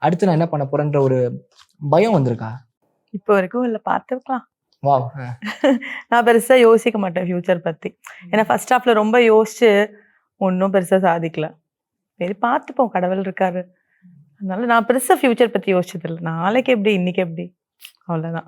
அடுத்து நான் என்ன பண்ண போறேன்ற ஒரு பயம் வந்திருக்கா? இப்போ வரைக்கும் இல்ல, பார்த்துக்கலாம். வாவ்! நான் பெருசா யோசிக்க மாட்டேன் ஃபியூச்சர் பத்தி. ஏன்னா ஃபர்ஸ்ட் ஹாஃப்ல ரொம்ப யோசிச்சு ஒன்றும் பெருசா சாதிக்கல. சரி பார்த்துப்போம், கடவுள் இருக்காரு. அதனால நான் பெருசா ஃபியூச்சர் பத்தி யோசிச்சது இல்லை. நாளைக்கு எப்படி இன்னைக்கு எப்படி அவ்வளவுதான்.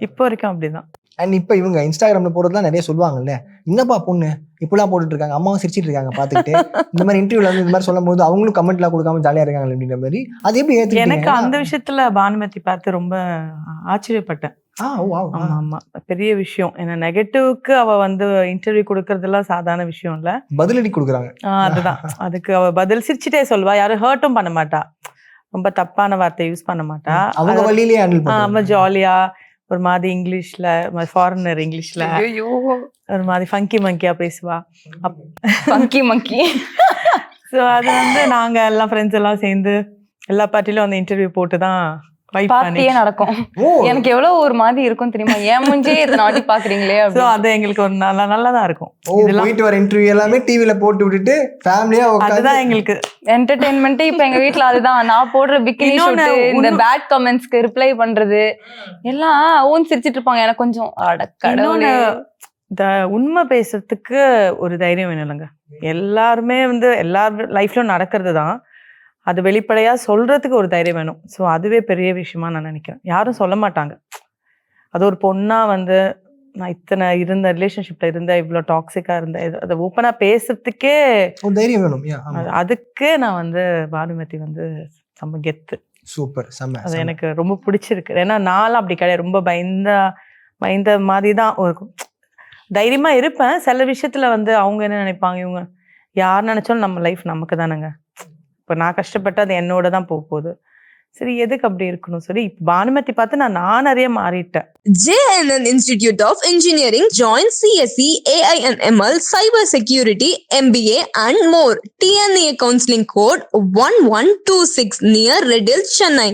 இப்போ வரைக்கும் அப்படிதான். அண்ட் இப்ப இவங்க இன்ஸ்டாகிராம்ல போடுறதுலாம் நிறைய சொல்லுவாங்கல்ல, என்னப்பா பொண்ணு இப்படிலாம் போட்டுட்டு இருக்காங்க, அம்மாவும் சிரிச்சிட்டு இருக்காங்க பாத்துக்கிட்டு, இந்த மாதிரி இன்டர்வியூல வந்து இந்த மாதிரி சொல்லும் போது அவங்களும் கமெண்ட்லாம் கொடுக்காம ஜாலியா இருக்காங்க அப்படின்ற மாதிரி, அது எப்படி எனக்கு ஏத்துக்கிட்டீங்க? அந்த விஷயத்துல பானுமதி பார்த்து ரொம்ப ஆச்சரியப்பட்டேன். வாவ்! ஆமா ஆமா, பெரிய விஷயம். ஏன்னா நெகட்டிவ்க்கு அவ வந்து இன்டர்வியூ கொடுக்கறதெல்லாம் சாதாரண விஷயம் இல்ல. பதிலடி கொடுக்குறாங்க. அதுதான், அதுக்கு அவ பதில் சிரிச்சுட்டே சொல்வா, யாரும் ஹர்ட்டும் பண்ண மாட்டா, ரொம்ப தப்பான வார்த்தை யூஸ் பண்ண மாட்டா. அவங்க வழியிலேயே ஹேண்டில் அவ பண்ணுவாங்க. ஜாலியா ஒரு மாதிரி இங்கிலீஷ்ல, ஃபாரினர் இங்கிலீஷ்ல ஒரு மாதிரி ஃபங்கி மங்கியா பேசுவா. ஃபங்கி மங்கி. ஸோ அது வந்து நாங்க எல்லாம் ஃப்ரெண்ட்ஸ் எல்லாம் சேர்ந்து எல்லா பார்ட்டிலும் அந்த இன்டர்வியூ போட்டு தான் பார்ட்டியே நடக்கும். எனக்கு எவ்வளவு ஒரு மாதிரி இருக்கும் தெரியுமா, ஏன் மூஞ்சே இத்தனை வாட்டி பாக்குறீங்களே. ஸோ அது எங்களுக்கு ஒரு நல்லதா இருக்கும். போயிட்டு வர இன்டர்வியூ எல்லாமே டிவில போட்டு விட்டுட்டு ஃபேமிலியா அதுதான் எங்களுக்கு என்டர்டெயின்மெண்ட். இப்ப எங்க வீட்டுல அதுதான், நான் போடுற பிக்கினி ஷூட், இந்த பேட் கமெண்ட்ஸ்க்கு ரிப்ளை பண்றது எல்லாம் ஊன் சிரிச்சிட்டு இருப்பாங்க. எனக்கு கொஞ்சம் இன்னொன்னு, இந்த உண்மை பேசுறதுக்கு ஒரு தைரியம் வேணும் இல்லைங்க. எல்லாருமே வந்து எல்லார் லைஃப்லயும் நடக்கிறது தான், அது வெளிப்படையா சொல்றதுக்கு ஒரு தைரியம் வேணும். ஸோ அதுவே பெரிய விஷயமா நான் நினைக்கிறேன். யாரும் சொல்ல மாட்டாங்க. அது ஒரு பொண்ணா வந்து நான் இத்தனை இருந்த ரிலேஷன்ஷிப்ல இருந்த, இவ்வளோ டாக்ஸிக்கா இருந்த, அதை ஓப்பனா பேசுறதுக்கே ஒரு தைரியம் வேணும். அதுக்கு நான் வந்து பானுமதி வந்து செம்ம கெத்து. சூப்பர், செம்ம. அது எனக்கு ரொம்ப பிடிச்சிருக்கு. ஏன்னா நான்லாம் அப்படி கிடையாது, ரொம்ப பயந்த மாதிரி தான் இருக்கும். தைரியமா இருப்பேன். சில விஷயத்துல வந்து அவங்க என்ன நினைப்பாங்க, இவங்க யார் நினைச்சாலும் நம்ம லைஃப் நமக்கு தானேங்க. இப்போ நான் கஷ்டப்பட்டு அது என்னோட தான் போகுது. சரி எதுக்கு அப்படி இருக்கணும் சொல்லி பானுமதி பார்த்து நான் நிறைய மாறிட்டேன். JNN Institute of Engineering. Join CSE, AI and ML, Cyber Security, MBA and more. TNA counseling code 1126 near Red Hills, Chennai.